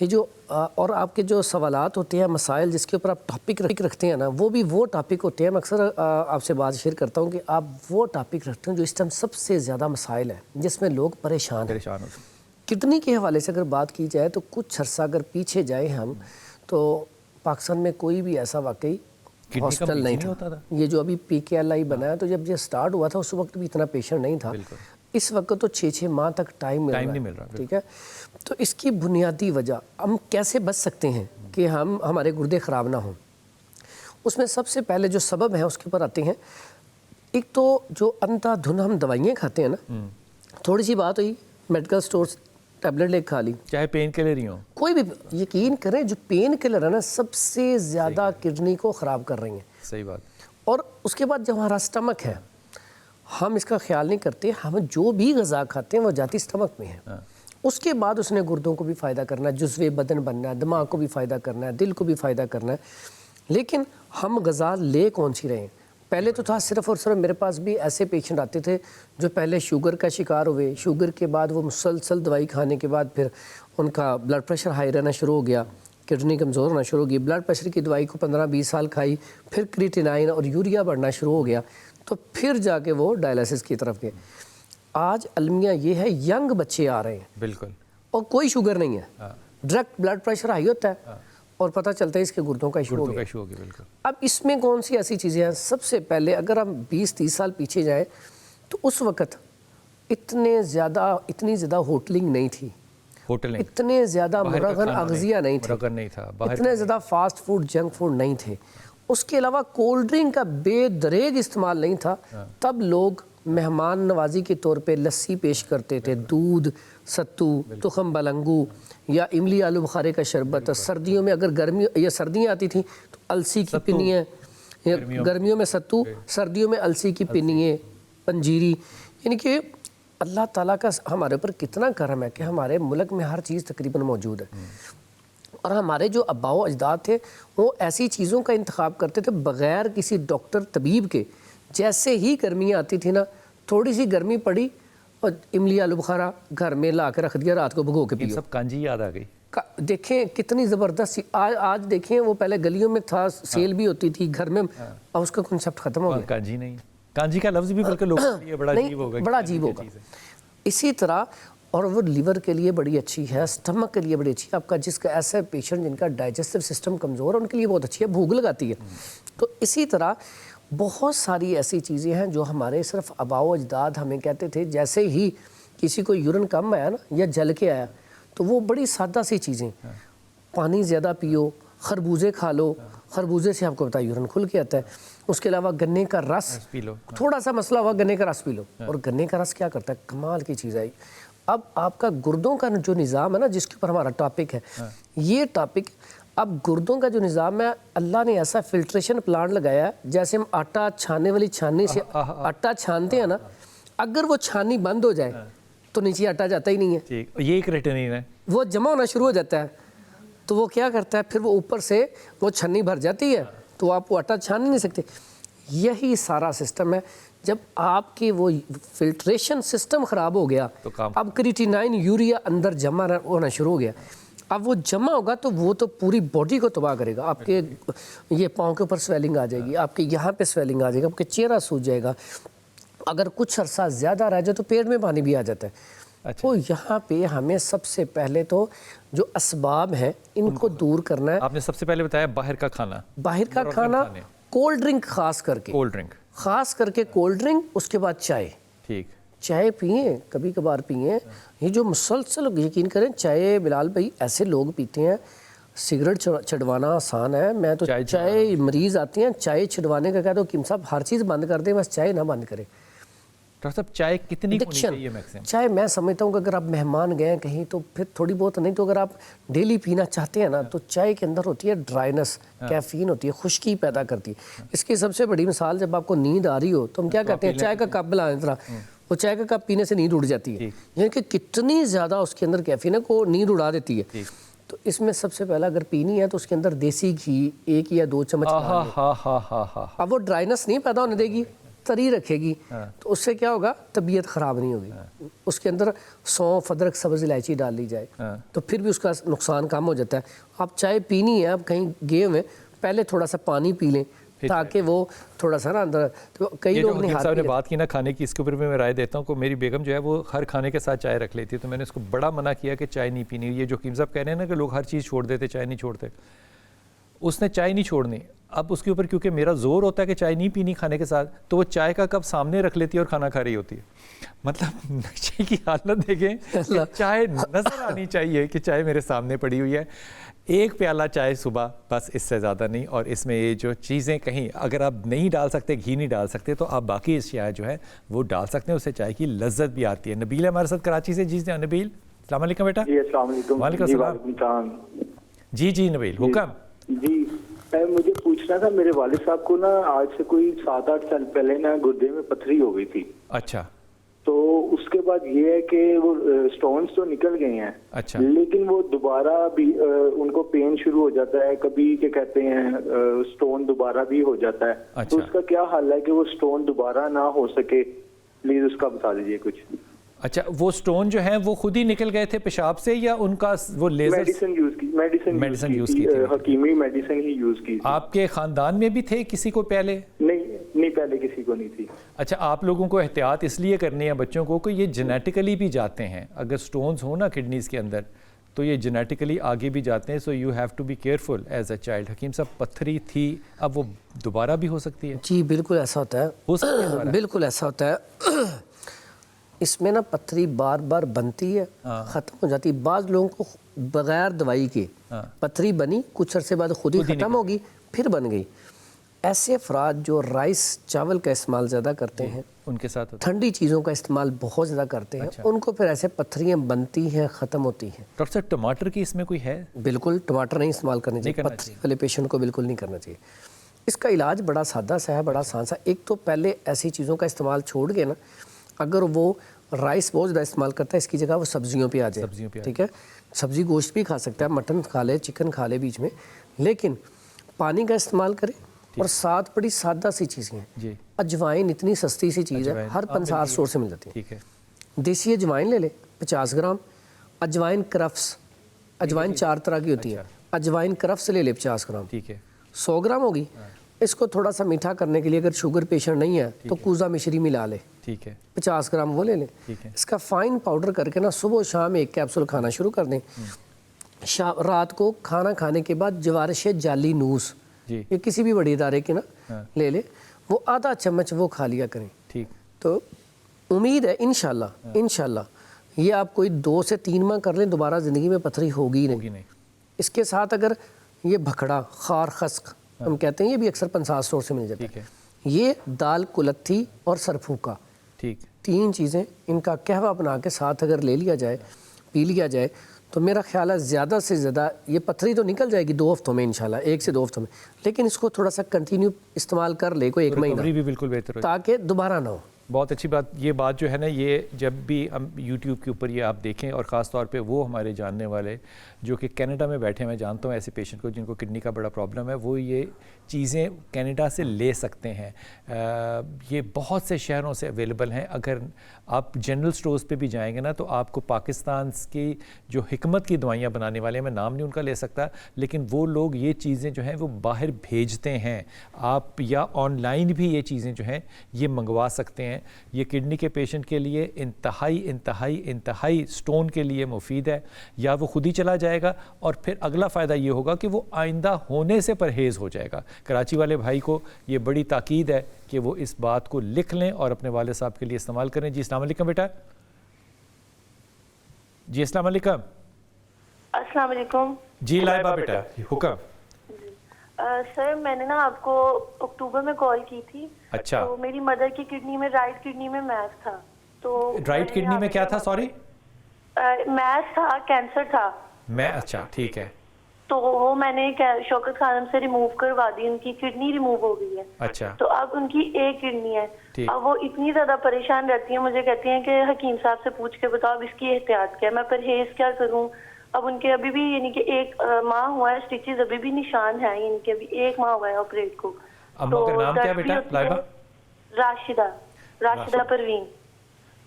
یہ جو اور آپ کے جو سوالات ہوتے ہیں مسائل جس کے اوپر آپ ٹاپک رکھتے ہیں نا وہ بھی وہ ٹاپک ہوتے ہیں. میں اکثر آپ سے بات شیئر کرتا ہوں کہ آپ وہ ٹاپک رکھتے ہیں جو اس ٹائم سب سے زیادہ مسائل ہیں جس میں لوگ پریشان ہیں. کڈنی کے حوالے سے اگر بات کی جائے تو کچھ عرصہ اگر پیچھے جائیں ہم تو پاکستان میں کوئی بھی ایسا واقعی ہاسپٹل نہیں تھا. یہ جو ابھی PKLI بنا ہے تو جب یہ سٹارٹ ہوا تھا اس وقت بھی اتنا پیشنٹ نہیں تھا. اس وقت تو 6 ماہ تک ٹائم نہیں مل رہا. ٹھیک ہے. تو اس کی بنیادی وجہ ہم کیسے بچ سکتے ہیں کہ ہمارے گردے خراب نہ ہوں. اس میں سب سے پہلے جو سبب ہیں اس کے اوپر آتے ہیں. ایک تو جو اندھا دھن ہم دوائیاں کھاتے ہیں نا, تھوڑی سی بات ہوئی میڈیکل سٹور ٹیبلٹ لے کھا لی, چاہے پین کلر ہی ہوں, کوئی بھی. یقین کریں جو پین کلر ہے نا سب سے زیادہ کڈنی کو خراب کر رہی ہیں. صحیح بات. اور اس کے بعد جو ہمارا سٹمک ہے ہم اس کا خیال نہیں کرتے. ہم جو بھی غذا کھاتے ہیں وہ جاتی سٹمک میں ہے. اس کے بعد اس نے گردوں کو بھی فائدہ کرنا ہے, جزوِ بدن بننا ہے, دماغ کو بھی فائدہ کرنا ہے, دل کو بھی فائدہ کرنا ہے. لیکن ہم غذا لے کون سی رہے ہیں. پہلے تو تھا صرف اور صرف میرے پاس بھی ایسے پیشنٹ آتے تھے جو پہلے شوگر کا شکار ہوئے, شوگر کے بعد وہ مسلسل دوائی کھانے کے بعد پھر ان کا بلڈ پریشر ہائی رہنا شروع ہو گیا, کڈنی کمزور ہونا شروع ہو گئی. بلڈ پریشر کی دوائی کو 15-20 سال کھائی, پھر کریٹینائن اور یوریا بڑھنا شروع ہو گیا, تو پھر جا کے وہ ڈائلسس کی طرف گئے. آج المیہ یہ ہے ینگ بچے آ رہے ہیں بالکل اور کوئی شوگر نہیں ہے, ڈائریکٹ بلڈ پریشر ہائی ہوتا ہے اور پتہ چلتا ہے اس کے گردوں کا ایشو ہو گیا. اب اس میں کون سی ایسی چیزیں ہیں. سب سے پہلے اگر ہم 20-30 سال پیچھے جائیں تو اس وقت اتنی زیادہ ہوٹلنگ نہیں تھی, اتنے زیادہ مرغن اغذیہ نہیں تھے, اتنے زیادہ فاسٹ فوڈ جنک فوڈ نہیں تھے. اس کے علاوہ کولڈ ڈرنک کا بے دریغ استعمال نہیں تھا. تب لوگ مہمان نوازی کے طور پہ لسی پیش کرتے تھے, دودھ, ستو, تخم بلنگو یا املی آلو بخارے کا شربت. سردیوں میں اگر سردیاں آتی تھیں تو السی کی پنیاں, گرمیوں میں ستو, سردیوں میں السی کی پنیاں, پنجیری. یعنی کہ اللہ تعالیٰ کا ہمارے اوپر کتنا کرم ہے کہ ہمارے ملک میں ہر چیز تقریباً موجود ہے. اور ہمارے جو آباء و اجداد تھے وہ ایسی چیزوں کا انتخاب کرتے تھے بغیر کسی ڈاکٹر طبیب کے. جیسے ہی گرمیاں آتی تھی نا, تھوڑی سی گرمی پڑی اور املی آلو بخارا گھر میں لا کے رکھ دیا, رات کو بھگو کے پیو. سب کانجی یاد آ گئی. دیکھیں کتنی زبردست. آج دیکھیں وہ پہلے گلیوں میں تھا, سیل بھی ہوتی تھی گھر میں, اور اس کا کنسپٹ ختم ہو گیا. کانجی نہیں, کانجی کا لفظ بھی بلکہ لوگوں کے لیے بڑا عجیب ہوگا, بڑا عجیب ہوگا. اسی طرح اور وہ لیور کے لیے بڑی اچھی ہے, سٹمک کے لیے بڑی اچھی ہے. آپ کا جس کا ایسا پیشنٹ جن کا ڈائجسٹو سسٹم کمزور ہے ان کے لیے بہت اچھی ہے, بھوک لگاتی ہے. تو اسی طرح بہت ساری ایسی چیزیں ہیں جو ہمارے صرف آباء و اجداد ہمیں کہتے تھے. جیسے ہی کسی کو یورین کم آیا نا یا جل کے آیا تو وہ بڑی سادہ سی چیزیں, پانی زیادہ پیو, خربوزے کھا لو, خربوزے سے آپ کو پتا یورین کھل کے آتا ہے. اس کے علاوہ گنے کا رس پی لو, تھوڑا سا مسئلہ ہوا گنے کا رس پی لو. اور گنے کا رس کیا کرتا ہے, کمال کی چیز ہے. اب آپ کا گردوں کا جو نظام ہے نا جس کے اوپر ہمارا ٹاپک ہے, یہ ٹاپک اب گردوں کا جو نظام ہے اللہ نے ایسا فلٹریشن پلانٹ لگایا ہے. جیسے ہم آٹا چھاننے والی چھاننی سے آٹا چھانتے ہیں نا, اگر وہ چھاننی بند ہو جائے تو نیچے آٹا جاتا ہی نہیں ہے. یہ ایک ریٹنین ہے, وہ جمع ہونا شروع ہو جاتا ہے. تو وہ کیا کرتا ہے پھر وہ اوپر سے وہ چھنی بھر جاتی ہے تو آپ وہ آٹا چھان نہیں سکتے. یہی سارا سسٹم ہے. جب آپ کی وہ فلٹریشن سسٹم خراب ہو گیا اب کریٹینائن یوریا اندر جمع ہونا شروع ہو گیا. اب وہ جمع ہوگا تو وہ تو پوری باڈی کو تباہ کرے گا. آپ کے یہ پاؤں کے اوپر سویلنگ آ جائے گی, آپ کے یہاں پہ سویلنگ آ جائے گا, آپ کے چہرہ سوج جائے گا. اگر کچھ عرصہ زیادہ رہ جائے تو پیٹ میں پانی بھی آ جاتا ہے. تو یہاں پہ ہمیں سب سے پہلے تو جو اسباب ہیں ان کو دور کرنا ہے. آپ نے سب سے پہلے بتایا باہر کا کھانا, کولڈ ڈرنک خاص کر کے کولڈ ڈرنک, اس کے بعد چائے. ٹھیک, چائے پئیں, کبھی کبھار پئیں. یہ جو مسلسل یقین کریں چائے, بلال بھائی ایسے لوگ پیتے ہیں, سگریٹ چھڑوانا آسان ہے. میں تو چائے مریض آتے ہیں چائے چھڑوانے کا کہتا ہوں کہ صاحب ہر چیز بند کر دیں بس چائے نہ بند کریں. ڈاکٹر صاحب چائے کتنی ہونی چاہیے میکسیمم؟ چائے میں سمجھتا ہوں کہ اگر آپ مہمان گئے ہیں کہیں تو پھر تھوڑی بہت, نہیں تو اگر آپ ڈیلی پینا چاہتے ہیں نا تو چائے کے اندر ہوتی ہے ڈرائنس, کیفین ہوتی ہے, خشکی پیدا کرتی ہے. اس کی سب سے بڑی مثال جب آپ کو نیند آ رہی ہو تو ہم کیا کہتے ہیں چائے کا کپ بلائیں طرح, وہ چائے کا کپ پینے سے نیند اڑ جاتی ہے. یعنی کہ کتنی زیادہ اس کے اندر کیفین ہے کو نیند اڑا دیتی ہے. تو اس میں سب سے پہلا اگر پینی ہے تو اس کے اندر دیسی گھی 1 یا 2 چمچ. اب وہ ڈرائنس نہیں پیدا ہونے دے گی, تری رکھے گی تو اس سے کیا ہوگا, طبیعت خراب نہیں ہوگی. اس کے اندر سونف, ادرک, سبز الائچی ڈال لی جائے تو پھر بھی اس کا نقصان کم ہو جاتا ہے. آپ چائے پینی ہے, آپ کہیں گئے ہوئے, پہلے تھوڑا سا پانی پی لیں تاکہ وہ تھوڑا سا نا اندر. تو کئی لوگ نے بات کی نا کھانے کی, اس کے اوپر بھی میں رائے دیتا ہوں کہ میری بیگم جو ہے وہ ہر کھانے کے ساتھ چائے رکھ لیتی ہے, تو میں نے اس کو بڑا منع کیا کہ چائے نہیں پینی. یہ جو حکیم صاحب کہہ رہے ہیں نا کہ لوگ ہر چیز چھوڑ دیتے, چائے نہیں چھوڑتے, اس نے چائے نہیں چھوڑنی. اب اس کے اوپر کیونکہ میرا زور ہوتا ہے کہ چائے نہیں پینی کھانے کے ساتھ, تو وہ چائے کا کپ سامنے رکھ لیتی ہے اور کھانا کھا رہی ہوتی ہے. مطلب نشے کی حالت دیکھیں, چائے نظر آنی چاہیے کہ چائے میرے سامنے پڑی ہوئی ہے. ایک پیالہ چائے صبح, بس اس سے زیادہ نہیں. اور اس میں یہ جو چیزیں کہیں اگر آپ نہیں ڈال سکتے, گھی نہیں ڈال سکتے, تو آپ باقی اشیاء جو ہے وہ ڈال سکتے ہیں, اس سے چائے کی لذت بھی آتی ہے. نبیل ہے ہمارے ساتھ کراچی سے. جی نبیل, السلام علیکم بیٹا. جی السلام علیکم. وعلیکم السلام. جی نبیل حکم. جی مجھے پوچھنا تھا, میرے والد صاحب کو نا آج سے کوئی 7-8 سال پہلے نا گردے میں پتھری ہو گئی تھی. اچھا. تو اس کے بعد یہ ہے کہ وہ سٹونز تو نکل گئے ہیں. اچھا. لیکن وہ دوبارہ بھی ان کو پین شروع ہو جاتا ہے, کبھی کہ کہتے ہیں سٹون دوبارہ بھی ہو جاتا ہے. اچھا. تو اس کا کیا حل ہے کہ وہ سٹون دوبارہ نہ ہو سکے, پلیز اس کا بتا دیجیے کچھ. اچھا, وہ سٹون جو ہیں وہ خود ہی نکل گئے تھے پیشاب سے یا ان کا وہ لیزر میڈیسن یوز کی حکیمی میڈیسن ہی یوز کی. آپ کے خاندان میں بھی تھے کسی کو پہلے؟ نہیں پہلے کسی کو نہیں تھی. اچھا, آپ لوگوں کو احتیاط اس لیے کرنی ہے بچوں کو کہ یہ جینیٹیکلی بھی جاتے ہیں. اگر سٹونز ہوں نا کڈنیز کے اندر تو یہ جینیٹیکلی آگے بھی جاتے ہیں. So you have to be careful as a child. حکیم صاحب پتھری تھی, اب وہ دوبارہ بھی ہو سکتی ہے؟ جی بالکل ایسا ہوتا ہے, بالکل ایسا ہوتا ہے. اس میں نا پتھری بار بار بنتی ہے, ختم ہو جاتی ہے. بعض لوگوں کو بغیر دوائی کے پتھری بنی, کچھ عرصے بعد خود ہی ختم ہوگی, پھر بن گئی. ایسے افراد جو رائس چاول کا استعمال زیادہ کرتے ہیں, ان کے ساتھ ٹھنڈی چیزوں کا استعمال بہت زیادہ کرتے ہیں, ان کو پھر ایسے پتھریاں بنتی ہیں, ختم ہوتی ہیں. ڈاکٹر صاحب ٹماٹر کی اس میں کوئی ہے؟ بالکل ٹماٹر نہیں استعمال کرنے چاہیے, پتھری والے پیشنٹ کو بالکل نہیں کرنا چاہیے. اس کا علاج بڑا سادہ سا ہے, بڑا آسان سا. ایک تو پہلے ایسی چیزوں کا استعمال چھوڑ کے نا, اگر وہ رائس بہت زیادہ استعمال کرتا ہے, اس کی جگہ وہ سبزیوں پہ آ جائے. ٹھیک ہے, سبزی گوشت بھی کھا سکتا ہے, مٹن کھا لے, چکن کھا لے بیچ میں, لیکن پانی کا استعمال کرے. اور ساتھ بڑی سادہ سی چیزیں ہیں. اجوائن اتنی سستی سی چیز ہے, ہر 50 اسٹور سے مل جاتی ہے. دیسی اجوائن لے لے 50 گرام. اجوائن کرفس, اجوائن 4 طرح کی ہوتی ہے, اجوائن کرفس لے لے 50 گرام. 100 گرام ہوگی. اس کو تھوڑا سا میٹھا کرنے کے لیے اگر شوگر پیشنٹ نہیں ہے تو کوزا مشری ملا لے. 50 گرام وہ لے لیں. اس کا فائن پاؤڈر کر کے نا صبح و شام 1 کیپسول کھانا شروع کر دیں. رات کو کھانا کھانے کے بعد جوارش جعلی نوس, یہ کسی بھی بڑی ادارے کے نا لے لے, وہ آدھا چمچ وہ کھا لیا کریں. تو امید ہے انشاءاللہ یہ آپ کوئی 2 سے 3 ماہ کر لیں, دوبارہ زندگی میں پتھری ہوگی نہیں. اس کے ساتھ اگر یہ بھکڑا, خار خسک ہم کہتے ہیں, یہ بھی اکثر 50 اسٹور سے مل جاتا ہے. یہ دال کلتھی اور سرپھوکا, 3 چیزیں, ان کا قہوہ بنا کے ساتھ اگر لے لیا جائے, پی لیا جائے, تو میرا خیال ہے زیادہ سے زیادہ یہ پتھری تو نکل جائے گی 2 ہفتوں میں انشاءاللہ, 1 سے 2 ہفتوں میں. لیکن اس کو تھوڑا سا کنٹینیو استعمال کر لے کوئی 1 مہینہ, بھی بالکل بہتر ہو, تاکہ دوبارہ نہ ہو. بہت اچھی بات. یہ بات جو ہے نا, یہ جب بھی ہم یوٹیوب کے اوپر یہ آپ دیکھیں, اور خاص طور پہ وہ ہمارے جاننے والے جو کہ کینیڈا میں بیٹھے ہیں, میں جانتا ہوں ایسے پیشنٹ کو جن کو کڈنی کا بڑا پرابلم ہے, وہ یہ چیزیں کینیڈا سے لے سکتے ہیں. یہ بہت سے شہروں سے اویلیبل ہیں. اگر آپ جنرل سٹورز پہ بھی جائیں گے نا, تو آپ کو پاکستان کی جو حکمت کی دوائیاں بنانے والے ہیں, میں نام نہیں ان کا لے سکتا, لیکن وہ لوگ یہ چیزیں جو ہیں وہ باہر بھیجتے ہیں. آپ یا آن لائن بھی یہ چیزیں جو ہیں یہ منگوا سکتے ہیں. یہ کڈنی کے پیشنٹ کے لیے انتہائی سٹون کے لیے مفید ہے. یا وہ خود ہی چلا جائے گا, اور پھر اگلا فائدہ یہ ہوگا کہ وہ آئندہ ہونے سے پرہیز ہو جائے گا. کراچی والے بھائی کو یہ بڑی تاکید ہے کہ وہ اس بات کو لکھ لیں اور اپنے والد صاحب کے لیے استعمال کریں. جی السلام علیکم بیٹا. جی السلام علیکم. السلام علیکم. جی لائبہ بیٹا حکم. سر میں نے نا آپ کو اکتوبر میں کال کی تھی. اچھا. تو میری مدر کی کڈنی میں, رائٹ کڈنی میں میس تھا. تو رائٹ کڈنی میں کیا تھا؟ سوری, میس تھا, کینسر تھا. اچھا ٹھیک ہے. تو وہ میں نے شوکت خانم سے ریموو کروا دی, ان کی کڈنی ریموو ہو گئی ہے. اچھا. تو اب ان کی 1 کڈنی ہے. اب وہ اتنی زیادہ پریشان رہتی ہیں, مجھے کہتی ہیں کہ حکیم صاحب سے پوچھ کے بتاؤ اب اس کی احتیاط کیا ہے, میں پرہیز کیا کروں. اب ان کے ابھی بھی یعنی کہ 1 ماہ ہوا ہے, سٹیچز ابھی بھی نشان ہیں, یعنی کہ ابھی 1 ماہ ہوا ہے آپریٹ کو. اماں کا نام کیا بیٹا لائبہ؟ راشدہ پروین.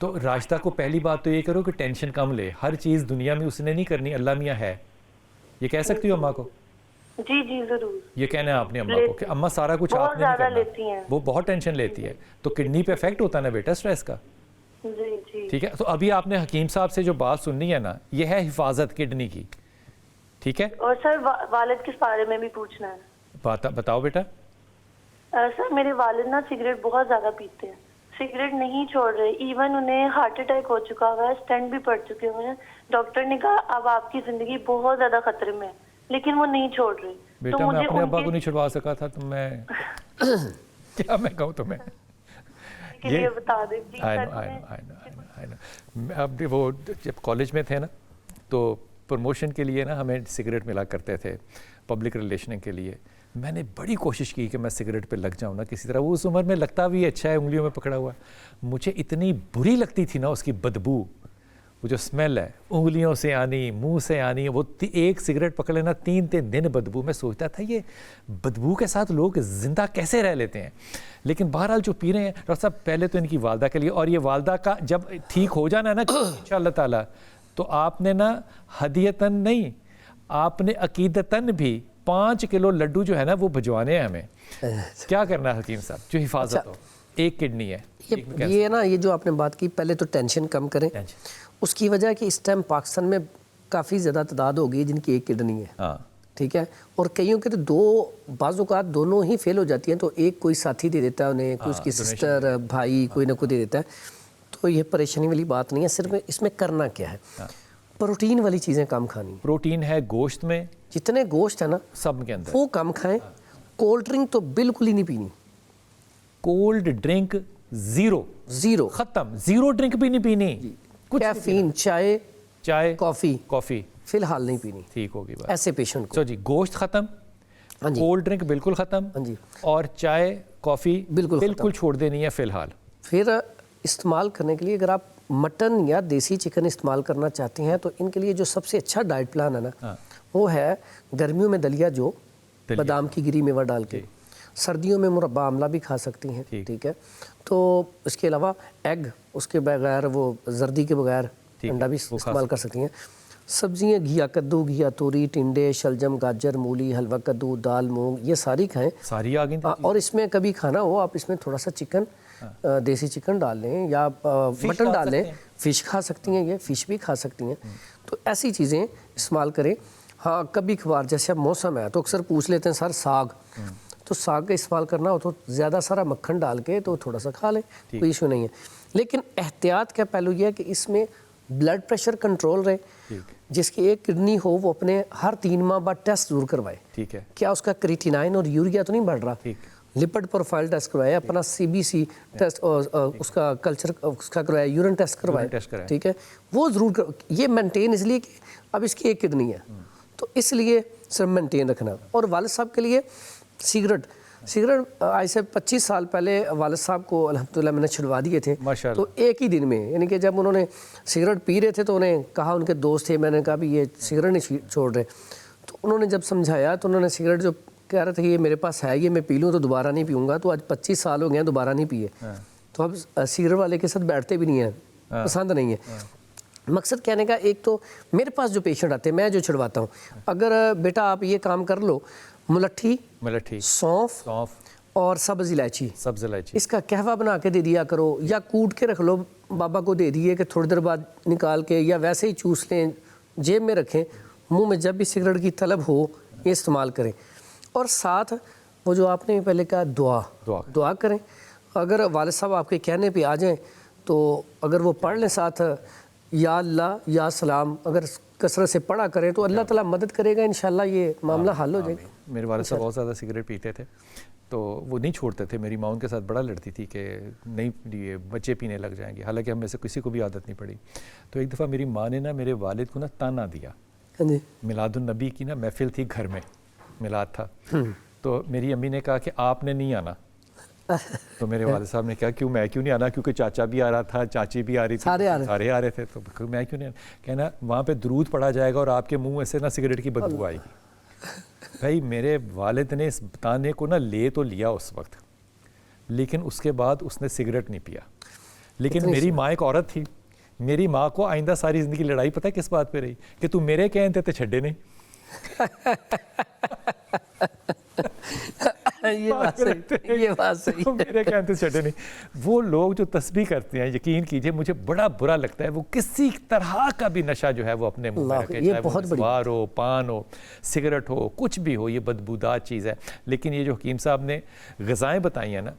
تو راشدہ کو پہلی بات تو یہ کرو کہ ٹینشن کم لے, ہر چیز دنیا میں اس نے نہیں کرنی, اللہ میاں ہے, یہ کہہ سکتی ہو اماں کو؟ جی جی ضرور. یہ کہنا ہے آپ نے اماں کو کہ اماں سارا کچھ آپ نے نہیں کرنا, وہ بہت ٹینشن لیتی ہے, تو کڈنی پہ افیکٹ ہوتا ہے نا بیٹا اسٹریس کا. جی جی ٹھیک ہے, تو ابھی آپ نے حکیم صاحب سے جو بات سننی ہے نا, یہ ہے حفاظت کڈنی کی, ٹھیک ہے. اور سر والد کے بارے میں بھی پوچھنا ہے. بتاؤ بیٹا. سر میرے والد نا سگریٹ بہت زیادہ پیتے ہیں, سگریٹ نہیں چھوڑ رہے, ایون انہیں ہارٹ اٹیک ہو چکا ہوا ہے, اسٹینٹ بھی پڑ چکے ہوئے ہیں. ڈاکٹر نے کہا اب آپ کی زندگی بہت زیادہ خطرے میں ہے, لیکن وہ نہیں چھوڑ رہے. بیٹا میں اپنے ابا کو نہیں چھڑوا سکا تھا, تو میں کیا میں کہوں تمہیں, یہ بتا دیں. اب وہ جب کالج میں تھے نا, تو پروموشن کے لیے نا ہمیں سگریٹ ملا کرتے تھے, پبلک ریلیشن کے لیے. میں نے بڑی کوشش کی کہ میں سگریٹ پہ لگ جاؤں نا کسی طرح, وہ اس عمر میں لگتا بھی اچھا ہے, انگلیوں میں پکڑا ہوا. مجھے اتنی بری لگتی تھی نا اس کی بدبو, وہ جو اسمیل ہے انگلیوں سے آنی, منہ سے آنی, وہ ایک سگریٹ پکڑ لینا 3 دن بدبو. میں سوچتا تھا یہ بدبو کے ساتھ لوگ زندہ کیسے رہ لیتے ہیں. لیکن بہرحال جو پی رہے ہیں ڈاکٹر صاحب, پہلے تو ان کی والدہ کے لیے, اور یہ والدہ کا جب ٹھیک ہو جانا ہے نا انشاءاللہ تعالیٰ, تو آپ نے نا ہدیتاً نہیں, آپ نے عقیدتاً بھی 5 کلو لڈو جو ہے نا وہ بھجوانے ہیں ہمیں. کیا کرنا ہے حکیم صاحب, جو حفاظت ہو. ایک کڈنی ہے یہ نا, یہ جو آپ نے بات کی, پہلے تو ٹینشن کم کریں. اس کی وجہ ہے کہ اس ٹائم پاکستان میں کافی زیادہ تعداد ہو گئی جن کی ایک کڈنی ہے, ٹھیک ہے, اور کئیوں کے تو بعض اوقات دونوں ہی فیل ہو جاتی ہیں, تو ایک کوئی ساتھی دے دیتا ہے انہیں, کوئی اس کی سسٹر بھائی کوئی نہ کوئی دے دیتا ہے. تو یہ پریشانی والی بات نہیں ہے, صرف اس میں کرنا کیا ہے, پروٹین والی چیزیں کم کھانی. پروٹین ہے گوشت میں, جتنے گوشت ہے نا سب کے اندر, وہ کم کھائیں. کولڈ ڈرنک تو بالکل ہی نہیں پینی, کولڈ ڈرنک زیرو ختم, زیرو ڈرنک بھی نہیں پینی. کیفین, چائے, کافی فی الحال نہیں پینی. ٹھیک ہوگی بات ایسے پیشنٹ کو. جی گوشت ختم, کولڈ ڈرنک بالکل ختم, اور چائے کافی بالکل چھوڑ دینی ہے فی الحال. پھر استعمال کرنے کے لیے اگر آپ مٹن یا دیسی چکن استعمال کرنا چاہتے ہیں, تو ان کے لیے جو سب سے اچھا ڈائٹ پلان ہے نا, وہ ہے گرمیوں میں دلیا, جو بادام کی گری میوہ ڈال کے, سردیوں میں مربع آملہ بھی کھا سکتی ہیں, ٹھیک ہے. تو اس کے علاوہ ایگ, اس کے بغیر وہ زردی کے بغیر انڈا بھی استعمال کر سکتی ہیں. سبزیاں گھیا کدو, گھیا توری, ٹنڈے, شلجم, گاجر, مولی, حلوہ کدو, دال, مونگ, یہ ساری کھائیں. ساری آ گئی. اور اس میں کبھی کھانا ہو آپ اس میں تھوڑا سا چکن, دیسی چکن ڈال لیں, یا مٹن ڈال لیں. فش کھا سکتی ہیں, یہ فش بھی کھا سکتی ہیں. تو ایسی چیزیں استعمال کریں. ہاں کبھی کبھار جیسے اب موسم ہے تو اکثر پوچھ لیتے ہیں سر ساگ, تو ساگ کا استعمال کرنا ہو تو زیادہ سارا مکھن ڈال کے تو تھوڑا سا کھا لیں, کوئی ایشو نہیں ہے. لیکن احتیاط کا پہلو یہ ہے کہ اس میں بلڈ پریشر کنٹرول رہے. جس کی ایک کڈنی ہو وہ اپنے ہر 3 ماہ بعد ٹیسٹ ضرور کروائے, ٹھیک ہے, کیا اس کا کریٹینائن اور یوریا تو نہیں بڑھ رہا. لپڈ پروفائل ٹیسٹ کروائے, اپنا CBC ٹیسٹ, اس کا کلچر اس کا کروائے, یورین ٹیسٹ کروائے, ٹھیک ہے, وہ ضرور یہ مینٹین, اس لیے کہ اب اس کی ایک کڈنی ہے تو اس لیے صرف مینٹین رکھنا. اور والد صاحب کے لیے سگریٹ آج سے 25 سال پہلے والد صاحب کو الحمدللہ میں نے چھڑوا دیے تھے. تو ایک ہی دن میں, یعنی کہ جب انہوں نے سگریٹ پی رہے تھے تو انہیں کہا, ان کے دوست تھے, میں نے کہا بھی یہ سگریٹ نہیں چھوڑ رہے, تو انہوں نے جب سمجھایا تو انہوں نے سگریٹ جو کہہ رہے تھے کہ یہ میرے پاس ہے, یہ میں پی لوں تو دوبارہ نہیں پیوں گا, تو آج 25 سال ہو گئے ہیں دوبارہ نہیں پیے. تو اب سگریٹ والے کے ساتھ بیٹھتے بھی نہیں ہیں, پسند نہیں ہے. مقصد کہنے کا, ایک تو میرے پاس جو پیشنٹ آتے ہیں میں جو چھڑواتا ہوں, اگر بیٹا آپ یہ کام کر لو, ملٹھی, سونف اور سبز الائچی, اس کا قہوہ بنا کے دے دیا کرو, یا کوٹ کے رکھ لو, بابا کو دے دیے کہ تھوڑی دیر بعد نکال کے, یا ویسے ہی چوس لیں, جیب میں رکھیں, منہ میں جب بھی سگریٹ کی طلب ہو یہ استعمال کریں. اور ساتھ وہ جو آپ نے پہلے کہا دعا کریں. اگر والد صاحب آپ کے کہنے پہ آ جائیں تو اگر وہ پڑھ لیں ساتھ, یا اللہ یا سلام, اگر کثرت سے پڑھا کریں تو اللہ تعالیٰ مدد کرے گا, انشاءاللہ یہ معاملہ حل ہو جائے گا. میرے والد صاحب بہت زیادہ سگریٹ پیتے تھے, تو وہ نہیں چھوڑتے تھے. میری ماں ان کے ساتھ بڑا لڑتی تھی کہ نہیں یہ بچے پینے لگ جائیں گے, حالانکہ ہم میں سے کسی کو بھی عادت نہیں پڑی. تو ایک دفعہ میری ماں نے نا میرے والد کو نا تانا دیا. میلاد النبی کی نا محفل تھی, گھر میں میلاد تھا, تو میری امی نے کہا کہ آپ نے نہیں آنا. تو میرے والد صاحب نے کہا کیوں, میں کیوں نہیں آنا, کیونکہ چاچا بھی آ رہا تھا, چاچی بھی آ رہی تھی, سارے آ رہے تھے, تو میں کیوں نہیں آنا. کہنا وہاں پہ درود پڑھا جائے گا اور آپ کے منہ سے نا سگریٹ کی بدبو آئے گی. بھائی میرے والد نے اس تانے کو نا لے تو لیا اس وقت, لیکن اس کے بعد اس نے سگریٹ نہیں پیا. لیکن میری ماں ایک عورت تھی, میری ماں کو آئندہ ساری زندگی لڑائی پتہ ہے کس بات پہ رہی, کہ تو میرے کہتے تے چھڈے نہیں. یہ بات صحیح میرے کہتے چھڈے نہیں. وہ لوگ جو تسبیح کرتے ہیں, یقین کیجئے مجھے بڑا برا لگتا ہے, وہ کسی طرح کا بھی نشہ جو ہے وہ اپنے منہ میں رکھے, چاہے وہ مسوار ہو, پان ہو, سگریٹ ہو, کچھ بھی ہو, یہ بدبودار چیز ہے. لیکن یہ جو حکیم صاحب نے غذائیں بتائی ہیں نا,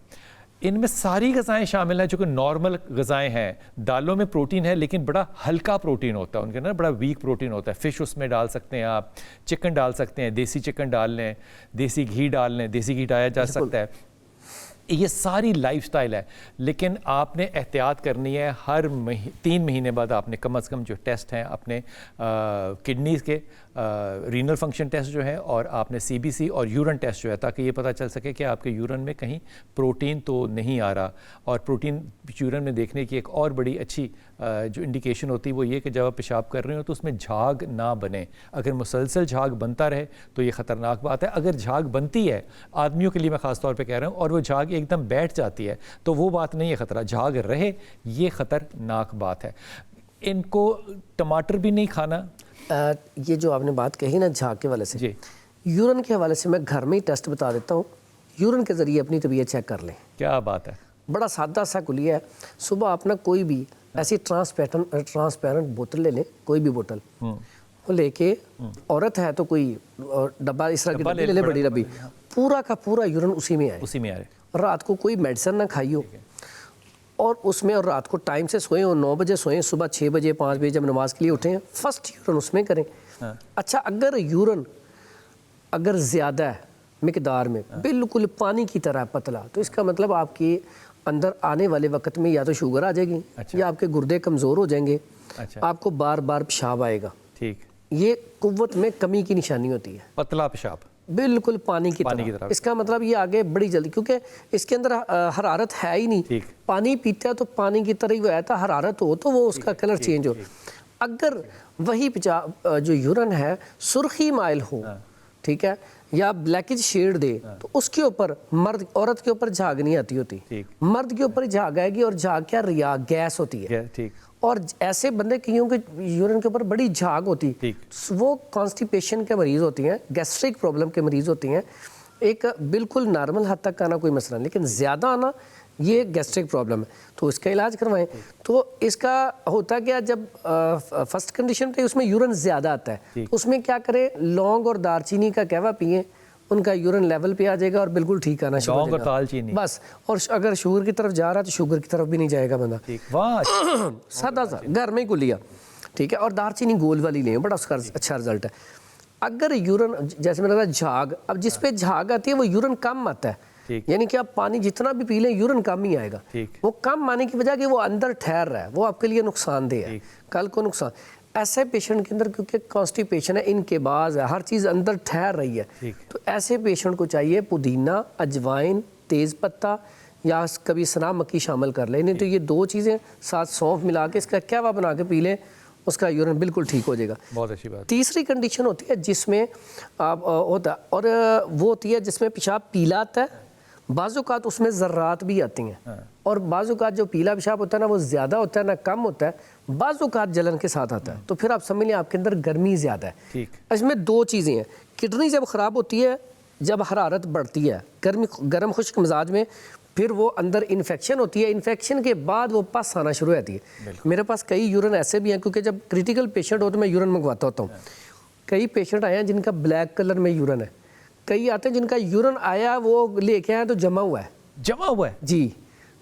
ان میں ساری غذائیں شامل ہیں جو کہ نارمل غذائیں ہیں. دالوں میں پروٹین ہے لیکن بڑا ہلکا پروٹین ہوتا ہے ان کے نا, بڑا ویک پروٹین ہوتا ہے. فش اس میں ڈال سکتے ہیں آپ, چکن ڈال سکتے ہیں, دیسی چکن ڈال لیں, دیسی گھی ڈال لیں, دیسی گھی ڈالا جا سکتا ہے. یہ ساری لائف سٹائل ہے. لیکن آپ نے احتیاط کرنی ہے, ہر 3 مہینے بعد آپ نے کم از کم جو ٹیسٹ ہیں اپنے کڈنیز کے, رینل فنکشن ٹیسٹ جو ہے, اور آپ نے CBC اور یورن ٹیسٹ جو ہے, تاکہ یہ پتہ چل سکے کہ آپ کے یورن میں کہیں پروٹین تو نہیں آ رہا. اور پروٹین یورن میں دیکھنے کی ایک اور بڑی اچھی جو انڈیکیشن ہوتی ہے وہ یہ کہ جب آپ پیشاب کر رہے ہو تو اس میں جھاگ نہ بنے. اگر مسلسل جھاگ بنتا رہے تو یہ خطرناک بات ہے. اگر جھاگ بنتی ہے, آدمیوں کے لیے میں خاص طور پہ کہہ رہا ہوں, اور وہ جھاگ ایک دم بیٹھ جاتی ہے تو وہ بات نہیں ہے خطرہ. جھاگ رہے یہ خطرناک بات ہے. ان کو ٹماٹر بھی نہیں کھانا. یہ جو آپ نے بات کہی نا جھاگ کے حوالے سے, جی یورن کے حوالے سے میں گھر میں ہی ٹیسٹ بتا دیتا ہوں. یورن کے ذریعے اپنی طبیعت چیک کر لیں. کیا بات ہے. بڑا سادہ سا کلیہ ہے. صبح اپنا کوئی بھی ایسی ٹرانسپیرنٹ بوتل لے لیں, کوئی بھی بوتل وہ لے کے, عورت ہے تو کوئی ڈبہ اس طرح کی ڈبی لے لے, بڑی ڈبی, پورا کا پورا یورن اسی میں آئے. رات کو کوئی میڈیسن نہ کھائی ہو, اور اس میں, اور رات کو ٹائم سے سوئیں, اور 9 بجے سوئیں, صبح 6 بجے 5 بجے جب نماز کے لیے اٹھیں, فرسٹ یورن اس میں کریں. اچھا, اگر یورن اگر زیادہ ہے مقدار میں, بالکل پانی کی طرح پتلا, تو اس کا مطلب آپ کے اندر آنے والے وقت میں یا تو شوگر آ جائے گی, یا آپ کے گردے کمزور ہو جائیں گے, آپ کو بار بار پیشاب آئے گا. ٹھیک, یہ قوت میں کمی کی نشانی ہوتی ہے. پتلا پیشاب, بالکل پانی کی طرح. اس کا مطلب یہ آگے بڑی جلدی, کیونکہ اس کے اندر حرارت ہے ہی نہیں. پانی پیتا ہے تو پانی کی طرح ہی وہ آتا ہے, حرارت ہو تو وہ اس کا کلر چینج ہو. اگر وہی جو یورن ہے سرخی مائل ہو, ٹھیک ہے, یا بلیکج شیڈ دے, تو اس کے اوپر مرد, عورت کے اوپر جھاگ نہیں آتی ہوتی, مرد کے اوپر جھاگ آئے گی. اور جھاگ کیا, ریا گیس ہوتی ہے. اور ایسے بندے کیوں کہ یورن کے اوپر بڑی جھاگ ہوتی, وہ کانسٹیپیشن کے مریض ہوتی ہیں, گیسٹرک پرابلم کے مریض ہوتی ہیں. ایک بالکل نارمل حد تک آنا کوئی مسئلہ نہیں, لیکن زیادہ آنا یہ گیسٹرک پرابلم ہے, تو اس کا علاج کروائیں. تو اس کا ہوتا کیا, جب فرسٹ کنڈیشن پہ اس میں یورن زیادہ آتا ہے, اس میں کیا کریں, لونگ اور دار چینی کا قہوہ پئیں, ان کا یورن لیول پہ آ جائے گا اور بالکل ٹھیک آنا شروع ہو جائے گا بس. اور اگر شوگر کی طرف جا رہا ہے تو شوگر کی طرف بھی نہیں جائے گا بندہ. سادہ سا گھر میں ہی کلیا, ٹھیک ہے. اور دار چینی گول والی لیں, بڑا اس کا اچھا رزلٹ ہے. اگر یورن جیسے میں نے کہا جھاگ, اب جس پہ جھاگ آتی ہے وہ یورن کم آتا ہے, یعنی کہ آپ پانی جتنا بھی پی لیں یورن کم ہی آئے گا. وہ کم آنے کی وجہ کہ وہ اندر ٹھہر رہا ہے, وہ آپ کے لیے نقصان دہ ہے, کل کو نقصان. ایسے پیشنٹ کے اندر کیونکہ کانسٹیپیشن ہے, ان کے بعض ہے, ہر چیز اندر ٹھہر رہی ہے, تو ایسے پیشنٹ کو چاہیے پودینہ, اجوائن, تیز پتہ یا کبھی سنا مکی شامل کر لیں. نہیں تو یہ 2 چیزیں ساتھ سونف ملا کے اس کا قہوہ بنا کے پی لیں, اس کا یورن بالکل ٹھیک ہو جائے گا. بہت اچھی بات. تیسری کنڈیشن ہوتی ہے جس میں آپ ہوتا ہے, اور وہ ہوتی ہے جس میں پیشاب پیلا آتا ہے, بعض اوقات اس میں ذرات بھی آتی ہیں, اور بعض اوقات جو پیلا پیشاب ہوتا ہے نا وہ زیادہ ہوتا ہے نہ کم ہوتا ہے, بعض اوقات جلن کے ساتھ آتا ہے. تو پھر آپ سمجھ لیں آپ کے اندر گرمی زیادہ ہے. اس میں 2 چیزیں ہیں, کڈنی جب خراب ہوتی ہے, جب حرارت بڑھتی ہے گرم خشک مزاج میں, پھر وہ اندر انفیکشن ہوتی ہے, انفیکشن کے بعد وہ پس آنا شروع ہوتی ہے. میرے پاس کئی یورن ایسے بھی ہیں, کیونکہ جب کریٹیکل پیشنٹ ہو تو میں یورن منگواتا ہوتا ہوں. کئی پیشنٹ آئے ہیں جن کا بلیک کلر میں یورن ہے, کئی آتے ہیں جن کا یورن آیا وہ لے کے آیا تو جمع ہوا ہے جی.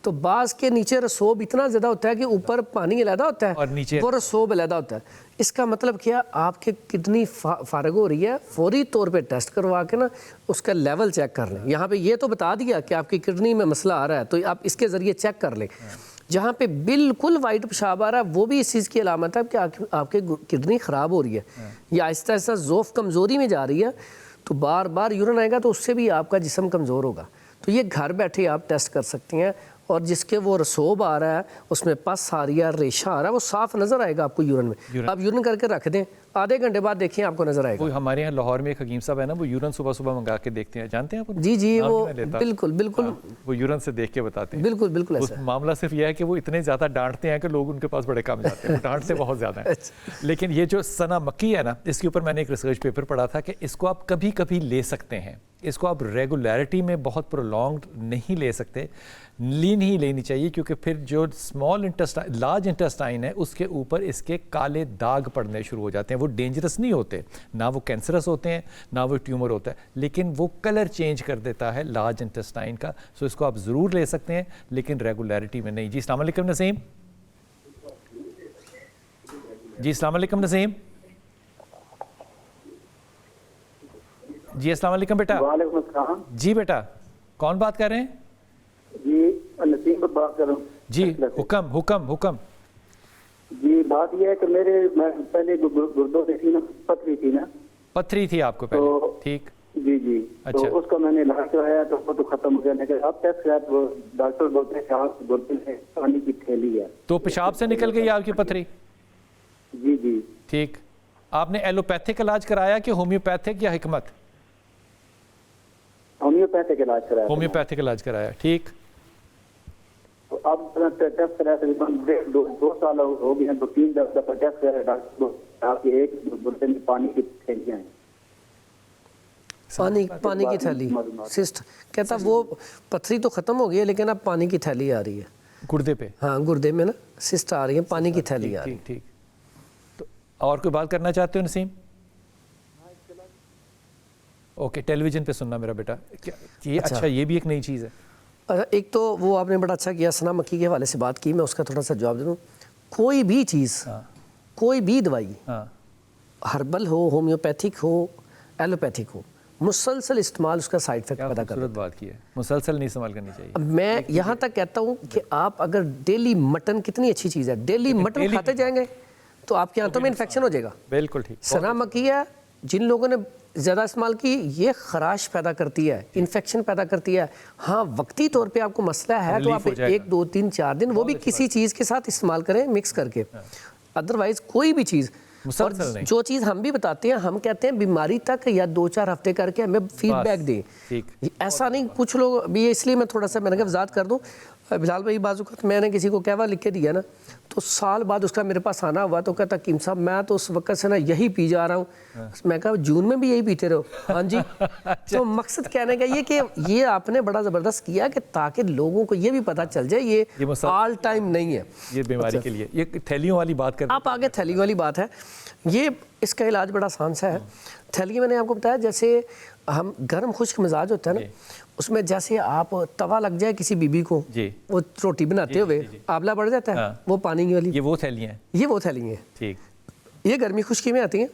تو بعض کے نیچے رسوب اتنا زیادہ ہوتا ہے کہ اوپر پانی علیحدہ ہوتا ہے اور وہ رسوب علیحدہ ہوتا ہے. اس کا مطلب کیا, آپ کے کڈنی فارغ ہو رہی ہے, فوری طور پہ ٹیسٹ کروا کے نا اس کا لیول چیک کر لیں. یہاں پہ یہ تو بتا دیا کہ آپ کی کڈنی میں مسئلہ آ رہا ہے, تو آپ اس کے ذریعے چیک کر لیں. جہاں پہ بالکل وائٹ پیشاب آ رہا ہے وہ بھی اس چیز کی علامت ہے کہ آپ کے کڈنی خراب ہو رہی ہے یا آہستہ آہستہ ذوف کمزوری میں جا رہی ہے. تو بار بار یورن آئے گا تو اس سے بھی آپ کا جسم کمزور ہوگا. تو یہ گھر بیٹھے آپ ٹیسٹ کر سکتے ہیں, اور جس کے وہ رسوب آ رہا ہے اس میں پس آ رہی ہے, ریشہ آ رہا ہے, وہ صاف نظر آئے گا آپ کو یورین میں. آپ یورین کر کے رکھ دیں, آدھے گھنٹے بعد دیکھیں آپ کو نظر آئے گا. وہ ہمارے یہاں لاہور میں ایک حکیم صاحب ہے نا, وہ یورین صبح صبح منگا کے دیکھتے ہیں, جانتے ہیں آپ؟ جی جی, وہ بالکل بالکل وہ یورین سے دیکھ کے بتاتے ہیں. بالکل بالکل ایسا. معاملہ صرف یہ ہے کہ وہ اتنے زیادہ ڈانٹتے ہیں کہ لوگ ان کے پاس بڑے کام جاتے ہیں, وہ ڈانٹتے بہت زیادہ ہیں. لیکن یہ جو ثنا مکی ہے نا, اس کے اوپر میں نے ایک ریسرچ پیپر پڑھا تھا کہ اس کو آپ کبھی کبھی لے سکتے ہیں, اس کو آپ ریگولیرٹی میں بہت پرولونگڈ نہیں لے سکتے, نہیں لینی چاہیے, کیونکہ پھر جو اسمال انٹسٹائن لارج انٹسٹائن ہے اس کے اوپر اس کے کالے داغ پڑنے شروع ہو جاتے ہیں. وہ ڈینجرس نہیں ہوتے, نہ وہ کینسرس ہوتے ہیں, نہ وہ ٹیومر ہوتا ہے, لیکن وہ کلر چینج کر دیتا ہے لارج انٹسٹائن کا. سو اس کو آپ ضرور لے سکتے ہیں لیکن ریگولیرٹی میں نہیں. جی السلام علیکم نسیم. جی السلام علیکم نسیم. جی السلام علیکم بیٹا. وعلیکم السلام. جی بیٹا, کون بات کر رہے ہیں؟ جی نسیم بات کر رہا ہوں. جی حکم. جی بات یہ ہے کہ میں پہلے گردوں سے تھی نا, پتھری تھی نا. پتھری تھی آپ کو پہلے؟ ٹھیک. جی جی, تو اس کا میں نے علاج کرایا تو وہ تو ختم ہو گیا, لیکن اب ٹیسٹ کرایا تو ڈاکٹر بولتے ہیں کہ آپ گردے میں پانی کی تھیلی ہے. تو پیشاب سے نکل گئی آپ کی پتھری؟ جی جی ٹھیک. آپ نے ایلوپیتھک علاج کرایا کہ ہومیوپیتھک یا حکمت؟ ہومیوپیتھک علاج کرایا. ہومیوپیتھک علاج کرایا, ٹھیک. تو اب ٹیسٹ کرایا تقریباً 2 سال ہو گئے ہیں, 2-3 دفعہ ٹیسٹ کرایا ڈاکٹر کو, آپ کے ایک گردے میں پانی کی تھیلیاں ہیں. پانی کی تھیلی سسٹ کہتا, وہ پتھری تو ختم ہو گئی ہے لیکن اب پانی کی تھیلی آ رہی ہے گردے پہ. ہاں گردے میں نا سسٹ آ رہی ہے, پانی کی تھیلی آ رہی ہے. ٹھیک. تو اور کوئی بات کرنا چاہتے ہو نسیم؟ اوکے, ٹیلی ویژن پہ سننا میرا بیٹا. اچھا یہ بھی ایک نئی چیز ہے. ایک تو وہ آپ نے بڑا اچھا کیا, ثنا مکی کے حوالے سے بات کی, میں اس کا تھوڑا سا جواب دے دوں. کوئی بھی چیز, کوئی بھی دوائی, ہربل ہو, ہومیوپیتھک ہو, ایلوپیتھک ہو, مسلسل استعمال اس کا سائیڈ افیکٹ پیدا کرتا ہے. بات کی ہے, مسلسل نہیں استعمال کرنی چاہیے. میں یہاں تک کہتا ہوں کہ آپ اگر ڈیلی مٹن, کتنی اچھی چیز ہے, ڈیلی مٹن کھاتے جائیں گے تو آپ کے آنتوں میں انفیکشن ہو جائے گا. بالکل ٹھیک. ثنا مکی ہے, جن لوگوں نے زیادہ استعمال کی, یہ خراش پیدا کرتی ہے, انفیکشن پیدا کرتی ہے. ہاں وقتی طور پہ آپ کو مسئلہ ہے تو آپ 1, 2, 3, 4 دن وہ بھی کسی چیز کے ساتھ استعمال کریں مکس کر کے. ادروائز کوئی بھی چیز, اور جو چیز ہم بھی بتاتے ہیں, ہم کہتے ہیں بیماری تک یا 2-4 ہفتے کر کے ہمیں فیڈ بیک دیں. ایسا نہیں, کچھ لوگ بھی, اس لیے میں تھوڑا سا میں نے کہا وضاحت کر دوں. بلال بھائی بعض اوقات میں نے کسی کو کہوا لکھ کے دیا نا, تو سال بعد اس کا میرے پاس آنا ہوا تو کہتا حکیم صاحب میں تو اس وقت سے نا یہی پی جا رہا ہوں. میں کہا جون میں بھی یہی پیتے رہو. ہاں جی. تو مقصد کہنے کا یہ کہ یہ آپ نے بڑا زبردست کیا کہ تاکہ لوگوں کو یہ بھی پتہ چل جائے یہ آل ٹائم نہیں ہے یہ بیماری کے لیے. یہ تھیلیوں والی بات کر آپ آگے, تھیلی والی بات ہے, یہ اس کا علاج بڑا آسان سا ہے. تھیلی میں نے آپ کو بتایا جیسے ہم گرم خشک مزاج ہوتا ہے نا, اس میں جیسے آپ توا لگ جائے کسی بیوی کو, وہ روٹی بناتے ہوئے آبلہ بڑھ جاتا ہے, وہ پانی والی, یہ وہ تھیلیاں ہیں. یہ وہ تھیلی ہیں. ٹھیک. یہ گرمی خشکی میں آتی ہیں.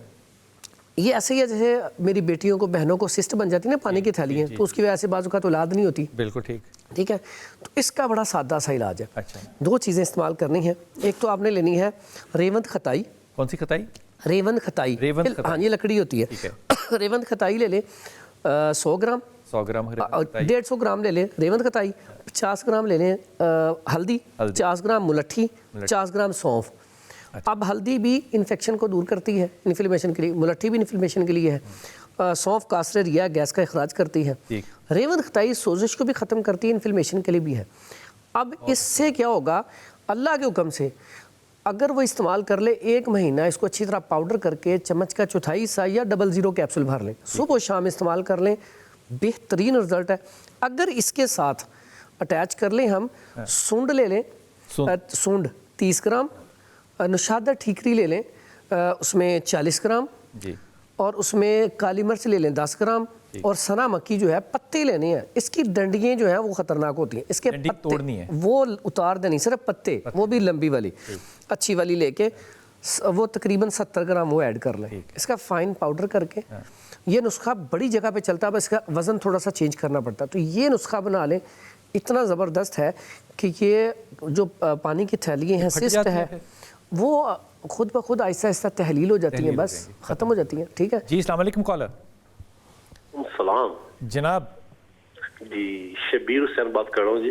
یہ ایسے ہی ہے جیسے میری بیٹیوں کو, بہنوں کو سسٹ بن جاتی ہے نا پانی کی تھیلی ہیں, تو اس کی وجہ سے بعض اوقات اولاد نہیں ہوتی. بالکل ٹھیک. ٹھیک ہے, تو اس کا بڑا سادہ سا علاج ہے. اچھا. 2 چیزیں استعمال کرنی ہیں. ایک تو آپ نے لینی ہے ریوند کھتائی. کون سی کھتائی؟ ریوند کھتائی. ہاں یہ لکڑی ہوتی ہے. ریوند کھتائی لے لیں 100 گرام, 150 گرام لے لیں ریوند کھتائی, 50 گرام لے لیں ہلدی, 50 گرام ملٹھی, 50 گرام سونف. اب ہلدی بھی انفیکشن کو دور کرتی ہے, انفلیمیشن کے لیے. ملٹھی بھی انفلیمیشن کے لیے ہے. سونف کاسر ریا, گیس کا اخراج کرتی ہے. ریوند کھتائی سوزش کو بھی ختم کرتی ہے, انفلیمیشن کے لیے بھی ہے. اب اس سے کیا ہوگا, اللہ کے حکم سے اگر وہ استعمال کر لے 1 مہینہ, اس کو اچھی طرح پاؤڈر کر کے چمچ کا 1/4 حصہ یا 00 کیپسول بھر لیں, صبح و شام استعمال کر لیں, بہترین رزلٹ ہے. اگر اس کے ساتھ اٹیچ کر لیں ہم سونڈ لے لیں, سونڈ 30 گرام, نشادہ ٹھیکری لے لیں اس میں 40 گرام, اور اس میں کالی مرچ لے لیں 10 گرام, اور ثنا مکی جو ہے پتے لینے ہیں. اس کی ڈنڈیاں جو ہیں وہ خطرناک ہوتی ہیں, اس کے پتے وہ اتار دینی, صرف پتے, وہ بھی لمبی والی اچھی والی لے کے وہ تقریباً 70 گرام وہ ایڈ کر لیں. اس کا فائن پاؤڈر کر کے, یہ نسخہ بڑی جگہ پہ چلتا ہے, بس اس کا وزن تھوڑا سا چینج کرنا پڑتا ہے. تو یہ نسخہ بنا لیں, اتنا زبردست ہے کہ یہ جو پانی کی تھیلیاں ہیں, سسٹ ہے, وہ خود بخود آہستہ آہستہ تحلیل ہو جاتی ہیں, بس ختم ہو جاتی ہیں. ٹھیک ہے جی. السلام علیکم کالر. السلام جناب. جی شبیر حسین بات کر رہا ہوں.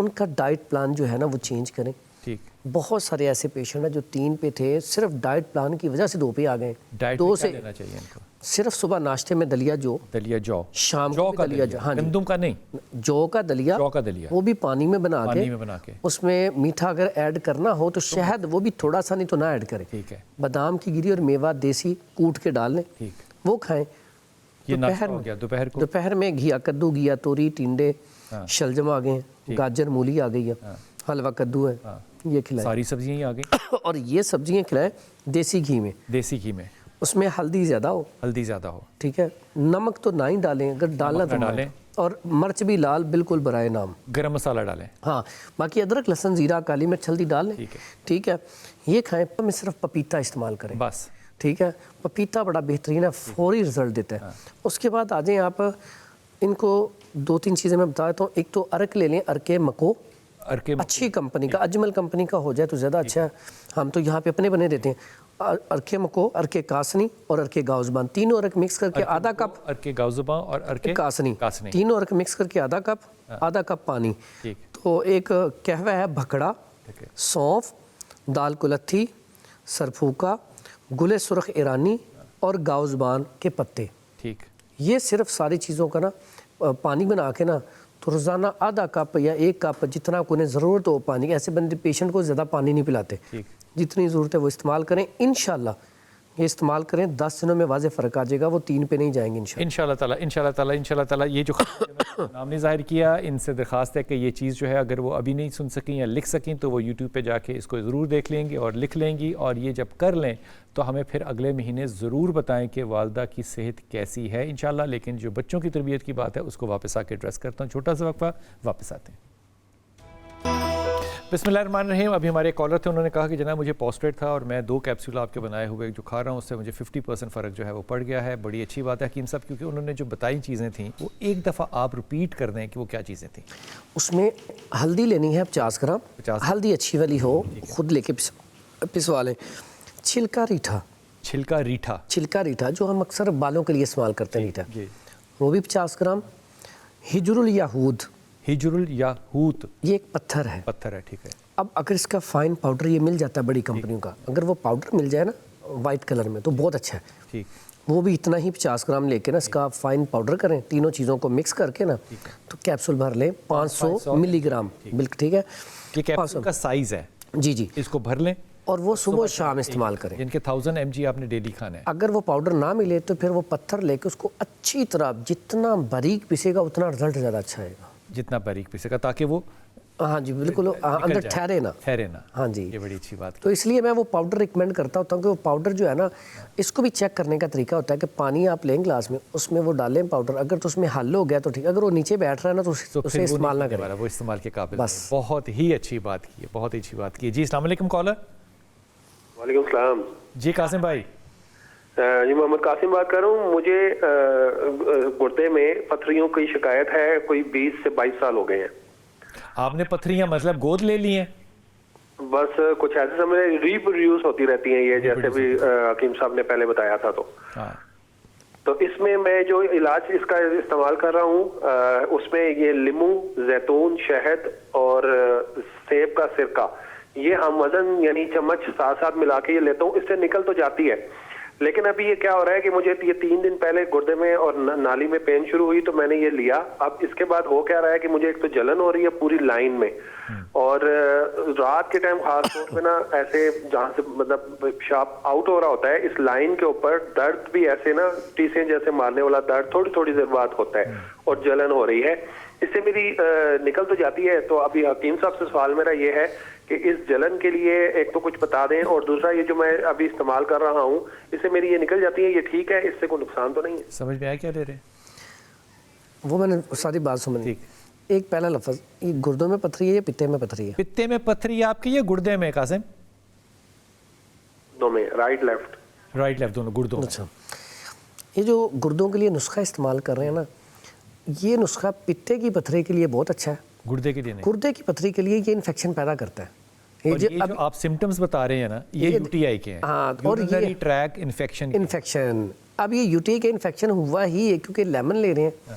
ان کا ڈائٹ پلان جو ہے نا وہ چینج کریں. ٹھیک. بہت سارے ایسے پیشنٹ ہیں جو 3 پہ تھے, صرف ڈائٹ پلان کی وجہ سے 2 پہ آ گئے. ڈائٹ 2 سے سے لینا چاہیے ان کو. صرف صبح ناشتے میں دلیا جو, شام کو دلیا جو, ہاں گندم کا نہیں, جو کا دلیا, وہ بھی پانی میں بنا کے اس میں میٹھا اگر ایڈ کرنا ہو تو شہد وہ بھی تھوڑا سا, نہیں تو نہ ایڈ کریں. ٹھیک ہے. بادام کی گری اور میوہ دیسی کوٹ کے ڈال لیں, وہ کھائیں. دوپہر میں گھیا کدو, گھیا توری, ٹینڈے, شلجم آ گئے ہیں, گاجر مولی آ گئی ہے, حلوہ کدو ہے, یہ کھلائیں. ساری سبزیاں ہی آ گئی. اور یہ سبزیاں کھلائیں دیسی گھی میں. اس میں ہلدی زیادہ ہو. ٹھیک ہے. نمک تو نہ ہی ڈالیں, اگر ڈالنا تو ڈالیں, اور مرچ بھی لال بالکل برائے نام. گرم مسالہ ڈالیں. ہاں, باقی ادرک لہسن زیرہ کالی مرچ ہلدی ڈال لیں. ٹھیک ہے. یہ کھائیں. میں صرف پپیتا استعمال کریں بس. ٹھیک ہے. پپیتا بڑا بہترین ہے, فوری رزلٹ دیتا ہے. اس کے بعد آ جائیں آپ, ان کو 2-3 چیزیں میں بتا دیتا ہوں. ایک تو ارک لے لیں, ارکے مکو, اچھی کمپنی کا, اجمل کمپنی کا ہو جائے تو زیادہ اچھا ہے. ہم تو یہاں پہ اپنے بنے دیتے ہیں. ارکے مکو, ارکے کاسنی اور ارکے گاؤ زبان, تینوں ارک مکس کر کے آدھا کپ, ارکے گاؤ زبان اور ارکے کاسنی, تینوں ارک مکس کر کے آدھا کپ پانی. تو ایک قہوہ ہے بھکڑا, سونف, دال کلتھی, سرپھوکا, گل سرخ ایرانی اور گاؤ زبان کے پتے. ٹھیک. یہ صرف ساری چیزوں کا نا پانی بنا کے نا, تو روزانہ آدھا کپ یا 1 کپ جتنا کو ضرورت ہو پانی. ایسے بندے پیشنٹ کو زیادہ پانی نہیں پلاتے, جتنی ضرورت ہے وہ استعمال کریں. انشاءاللہ یہ استعمال کریں, 10 دنوں میں واضح فرق آ جائے گا, وہ 3 پہ نہیں جائیں گے انشاءاللہ تعالیٰ. یہ جو نام نے ظاہر کیا, ان سے درخواست ہے کہ یہ چیز جو ہے اگر وہ ابھی نہیں سن سکیں یا لکھ سکیں تو وہ یوٹیوب پہ جا کے اس کو ضرور دیکھ لیں گے اور لکھ لیں گی, اور یہ جب کر لیں تو ہمیں پھر اگلے مہینے ضرور بتائیں کہ والدہ کی صحت کیسی ہے انشاءاللہ. لیکن جو بچوں کی تربیت کی بات ہے اس کو واپس آ کے ایڈریس کرتا ہوں. چھوٹا سا وقفہ, واپس آتے ہیں. بسم اللہ الرحمن الرحیم. ابھی ہمارے کالر تھے, انہوں نے کہا کہ جناب مجھے پوسٹریٹ تھا اور میں 2 کیپسول آپ کے بنائے ہوئے جو کھا رہا ہوں اس سے مجھے 50% فرق جو ہے وہ پڑ گیا ہے. بڑی اچھی بات ہے حکیم صاحب, کیونکہ انہوں نے جو بتائی چیزیں تھیں وہ ایک دفعہ آپ ریپیٹ کر دیں کہ وہ کیا چیزیں تھیں. اس میں ہلدی لینی ہے 50 گرام, ہلدی اچھی والی ہو, خود لے کے پسوا لیں. چھلکا ریٹھا جو ہم اکثر بالوں کے لیے استعمال کرتے ہیں ریٹھا, وہ بھی 50 گرام. ہجر الیہود, یہ ایک پتھر ہے. ٹھیک ہے. اب اگر اس کا فائن پاؤڈر یہ مل جاتا ہے بڑی کمپنیوں کا, اگر وہ پاؤڈر مل جائے نا وائٹ کلر میں تو بہت اچھا ہے. وہ بھی اتنا ہی 50 گرام لے کے نا اس کا فائن پاؤڈر کریں, تینوں چیزوں کو مکس کر کے نا تو کیپسول بھر لیں 500 ملی گرام. بالکل ٹھیک ہے. یہ کیپسول کا سائز ہے. جی, اس کو بھر لیں اور وہ صبح شام استعمال کریں. ان کے 1000 mg آپ نے ڈیلی کھانا ہے. اگر وہ پاؤڈر نہ ملے تو پھر وہ پتھر لے کے اس کو اچھی طرح جتنا باریک پیسے گا اتنا رزلٹ زیادہ اچھا آئے گا. جتنا باریک پیسے گا تاکہ وہ, ہاں جی بالکل, اندر ٹھہرے نا. ہاں جی, یہ بڑی اچھی بات. تو اس لیے میں وہ پاؤڈر ریکمینڈ کرتا ہوتا ہوں کہ وہ پاؤڈر جو ہے نا, اس کو بھی چیک کرنے کا طریقہ ہوتا ہے کہ پانی آپ لیں گلاس میں, اس میں وہ ڈالیں پاؤڈر, اگر تو اس میں حل ہو گیا تو ٹھیک, اگر وہ نیچے بیٹھ رہا ہے نا تو اسے استعمال نہ کریں. وہ استعمال کے قابل. بس بہت ہی اچھی بات کی, بہت ہی اچھی بات کی. جی السلام علیکم کالر. وعلیکم السلام. جی قاسم بھائی. جی محمد قاسم بات کر رہا ہوں. مجھے گردے میں پتھریوں کی شکایت ہے, کوئی 20 سے 22 سال ہو گئے ہیں. آپ نے پتھریاں مطلب گود لے لی ہیں؟ بس کچھ ایسے سمجھے ریپروڈیوس ہوتی رہتی ہیں یہ, جیسے بھی حکیم صاحب نے پہلے بتایا تھا. تو اس میں جو علاج اس کا استعمال کر رہا ہوں, اس میں یہ لیمو, زیتون, شہد اور سیب کا سرکہ, یہ ہم وزن یعنی چمچ ساتھ ملا کے یہ لیتا ہوں. اس سے نکل تو جاتی ہے, لیکن ابھی یہ کیا ہو رہا ہے کہ مجھے یہ 3 دن پہلے گردے میں اور نالی میں پین شروع ہوئی تو میں نے یہ لیا. اب اس کے بعد ہو کیا رہا ہے کہ مجھے ایک تو جلن ہو رہی ہے پوری لائن میں, اور رات کے ٹائم خاص طور پہ نا ایسے جہاں سے مطلب پیشاب آؤٹ ہو رہا ہوتا ہے اس لائن کے اوپر درد بھی ایسے نا ٹیسیں جیسے مارنے والا درد تھوڑی دیر بعد ہوتا ہے, اور جلن ہو رہی ہے. اس سے میری نکل تو جاتی ہے. تو ابھی حکیم صاحب سے سوال میرا یہ ہے کہ اس جلن کے لیے ایک تو کچھ بتا دیں, اور دوسرا یہ جو میں ابھی استعمال کر رہا ہوں اس سے میری یہ نکل جاتی ہے, یہ ٹھیک ہے, اس سے کوئی نقصان تو نہیں ہے؟ سمجھ میں آیا کیا لے رہے ہیں؟ وہ میں نے ساری بات سمجھی. ایک پہلا لفظ, یہ گردوں میں پتھری ہے یا پتے میں پتھری ہے؟ پتے میں پتھری ہے آپ کی یا گردے میں قاسم؟ دونوں میں, رائٹ لیفٹ دونوں گردوں. اچھا, یہ جو گردوں کے لیے نسخہ استعمال کر رہے ہیں نا, یہ نسخہ پتے کی پتھری کے لیے بہت اچھا ہے, گردے کے لیے نہیں. گردے کی پتھری کے لیے یہ انفیکشن پیدا کرتا ہے. یہ جو آپ سمپٹمز بتا رہے ہیں نا, یہ یو ٹی آئی کے ہیں. ہاں, اور یہ ٹریک انفیکشن. اب یہ یو ٹی آئی کا انفیکشن ہوا ہی ہے کیونکہ لیمن لے رہے ہیں,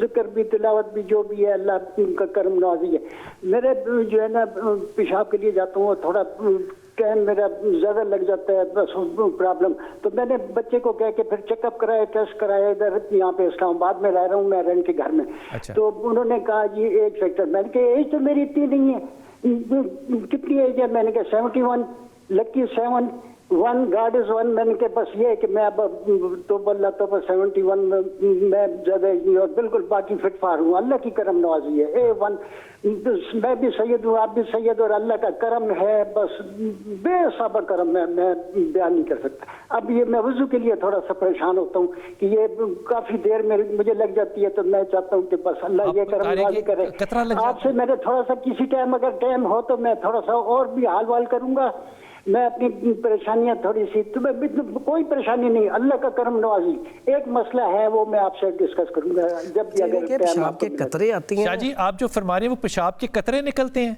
ذکر بھی تلاوت بھی جو بھی ہے اللہ کا کرم نوازی ہے. میرے جو ہے نا پیشاب کے لیے جاتا ہوں تھوڑا ٹائم میرا زیادہ لگ جاتا ہے بس پرابلم. تو میں نے بچے کو کہہ کے پھر چیک اپ کرایا ٹیسٹ کرایا ادھر یہاں پہ اسلام آباد میں رہ رہا ہوں میں رینٹ کے گھر میں. تو انہوں نے کہا جی ایج فیکٹر. میں نے کہا ایج تو میری اتنی نہیں ہے. کتنی ایج ہے؟ میں نے کہا 71. لکی 71 گاڈ از 1. میں نے کہا بس یہ ہے کہ میں اب تو اللہ تو 71 میں زیادہ اور بالکل باقی فٹ فار ہوں. اللہ کی کرم نوازی ہے A1. میں بھی سید ہوں آپ بھی سید اور اللہ کا کرم ہے بس بے صبر کرم میں بیان نہیں کر سکتا. اب یہ میں وضو کے لیے تھوڑا سا پریشان ہوتا ہوں کہ یہ کافی دیر میں مجھے لگ جاتی ہے تو میں چاہتا ہوں کہ بس اللہ یہ کرم نوازی کرے. آپ سے میں نے تھوڑا سا کسی ٹائم اگر ٹائم ہو تو میں تھوڑا سا اور بھی حال وال کروں گا. میں اپنی پریشانیاں تھوڑی سی تمہیں کوئی پریشانی نہیں اللہ کا کرم نوازی. ایک مسئلہ ہے وہ میں آپ سے ڈسکس کروں گا جب بھی اگر پیشاب کے قطرے آتے ہیں. شاہ جی آپ جو فرما رہے ہیں وہ پیشاب کے قطرے نکلتے ہیں؟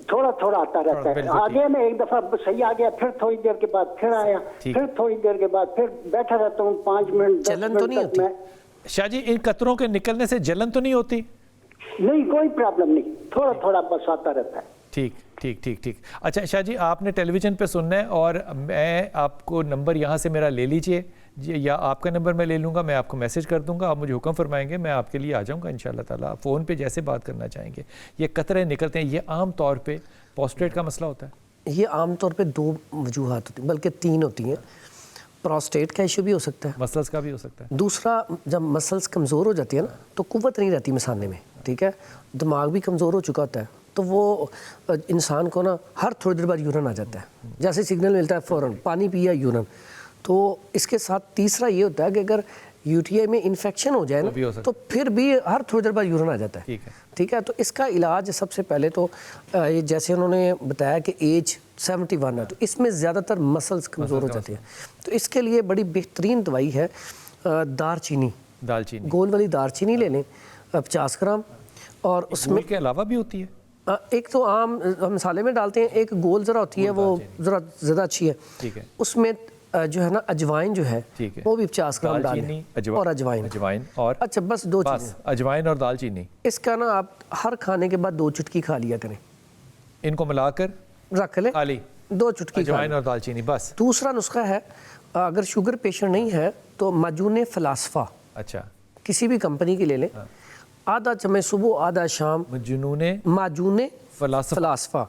تھوڑا تھوڑا آتا رہتا ہے. آگے میں ایک دفعہ صحیح آ گیا پھر تھوڑی دیر کے بعد پھر آیا پھر تھوڑی دیر کے بعد پھر بیٹھا رہتا ہوں 5 منٹ 10 منٹ تک. میں شاہ جی ان قطروں کے نکلنے سے جلن تو نہیں ہوتی؟ نہیں کوئی پرابلم نہیں. تھوڑا تھوڑا بس آتا رہتا ہے. ٹھیک ٹھیک ٹھیک ٹھیک. اچھا شاہ جی آپ نے ٹیلی ویژن پہ سننا ہے اور میں آپ کو نمبر یہاں سے میرا لے لیجئے یا آپ کا نمبر میں لے لوں گا. میں آپ کو میسج کر دوں گا آپ مجھے حکم فرمائیں گے میں آپ کے لیے آ جاؤں گا انشاءاللہ تعالیٰ. آپ فون پہ جیسے بات کرنا چاہیں گے. یہ قطرے نکلتے ہیں یہ عام طور پہ پروسٹیٹ کا مسئلہ ہوتا ہے؟ یہ عام طور پہ 2 وجوہات ہوتی ہیں بلکہ 3 ہوتی ہیں. پروسٹیٹ کا ایشو بھی ہو سکتا ہے, مسلس کا بھی ہو سکتا ہے. دوسرا جب مسلس کمزور ہو جاتی ہے نا تو قوت نہیں رہتی مثانے میں, ٹھیک ہے, دماغ بھی کمزور ہو چکا ہوتا ہے تو وہ انسان کو نا ہر تھوڑی دیر بعد یورن آ جاتا ہے, جیسے سگنل ملتا ہے فوراً پانی پیا یورن. تو اس کے ساتھ تیسرا یہ ہوتا ہے کہ اگر یو ٹی آئی میں انفیکشن ہو جائے نا تو پھر بھی ہر تھوڑی دیر بعد یورن آ جاتا ہے, ٹھیک ہے. تو اس کا علاج سب سے پہلے تو جیسے انہوں نے بتایا کہ ایج 71 ہے تو اس میں زیادہ تر مسلز کمزور ہو جاتی ہیں, تو اس کے لیے بڑی بہترین دوائی ہے دار چینی, گول والی دار چینی لے لیں 50 گرام. اور اس میں کے علاوہ بھی ہوتی ہے ایک تو عام مسالے میں ڈالتے ہیں, ایک گول ذرا ہوتی ہے وہ ذرا زیادہ اچھی ہے, اس میں جو ہے نا اجوائن جو ہے وہ بھی 50 گرام ڈالیں اور اجوائن اور اچھا بس 2 چیزیں اجوائن اور دال چینی. اس کا نا آپ ہر کھانے کے بعد 2 چٹکی کھا لیا کریں, ان کو ملا کر رکھ لیں, 2 چٹکی اجوائن اور دال چینی بس. دوسرا نسخہ ہے اگر شوگر پیشنٹ نہیں ہے تو معجون فلاسفہ, اچھا کسی بھی کمپنی کی لے لیں, آدھا چمچ صبح آدھا شام معجون فلاسفہ,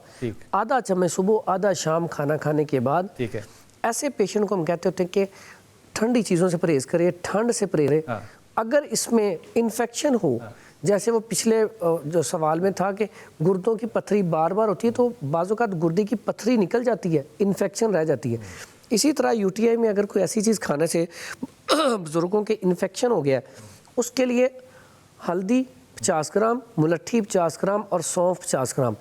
آدھا چمچ صبح آدھا شام کھانا کھانے کے بعد. ٹھیک ہے. ایسے پیشنٹ کو ہم کہتے ہوتے ہیں کہ ٹھنڈی چیزوں سے پرہیز کرے, ٹھنڈ سے پرہیز کرے. اگر اس میں انفیکشن ہو جیسے وہ پچھلے جو سوال میں تھا کہ گردوں کی پتھری بار بار ہوتی ہے تو بعض اوقات گردے کی پتھری نکل جاتی ہے, انفیکشن رہ جاتی ہے. اسی طرح یو ٹی آئی میں اگر کوئی ایسی چیز کھانے سے بزرگوں کے انفیکشن ہو گیا اس کے لیے ہلدی 50 گرام, ملٹھی 50 گرام اور سونف 50 گرام.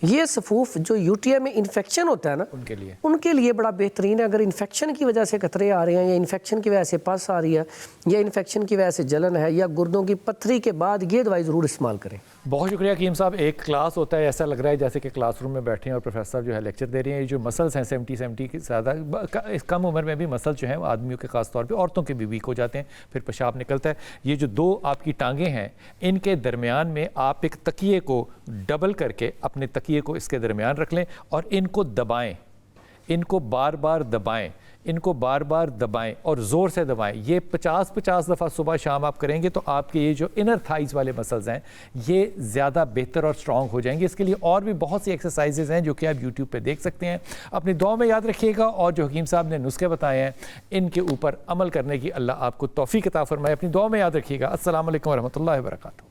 یہ سفوف جو یو ٹی آئی میں انفیکشن ہوتا ہے نا ان کے لیے بڑا بہترین ہے. اگر انفیکشن کی وجہ سے قطرے آ رہے ہیں یا انفیکشن کی وجہ سے پس آ رہی ہے یا انفیکشن کی وجہ سے جلن ہے یا گردوں کی پتھری کے بعد یہ دوائی ضرور استعمال کریں. بہت شکریہ حکیم صاحب. ایک کلاس ہوتا ہے ایسا لگ رہا ہے جیسے کہ کلاس روم میں بیٹھے ہیں اور پروفیسر صاحب جو ہے لیکچر دے رہے ہیں. یہ جو مسلس ہیں 70 کی زیادہ کم عمر میں بھی مسل جو ہیں وہ آدمیوں کے خاص طور پہ عورتوں کے بھی ویک ہو جاتے ہیں, پھر پیشاب نکلتا ہے. یہ جو 2 آپ کی ٹانگیں ہیں ان کے درمیان میں آپ ایک تکیے کو ڈبل کر کے اپنے تکیے کو اس کے درمیان رکھ لیں اور ان کو دبائیں, ان کو بار بار دبائیں, ان کو بار بار دبائیں اور زور سے دبائیں. یہ 50 دفعہ صبح شام آپ کریں گے تو آپ کے یہ جو انر تھائز والے مسلز ہیں یہ زیادہ بہتر اور سٹرونگ ہو جائیں گے. اس کے لیے اور بھی بہت سی ایکسرسائزز ہیں جو کہ آپ یوٹیوب پہ دیکھ سکتے ہیں. اپنی دعا میں یاد رکھیے گا اور جو حکیم صاحب نے نسخے بتائے ہیں ان کے اوپر عمل کرنے کی اللہ آپ کو توفیق عطا فرمائے. اپنی دعا میں یاد رکھیے گا. السلام علیکم ورحمۃ اللہ وبرکاتہ.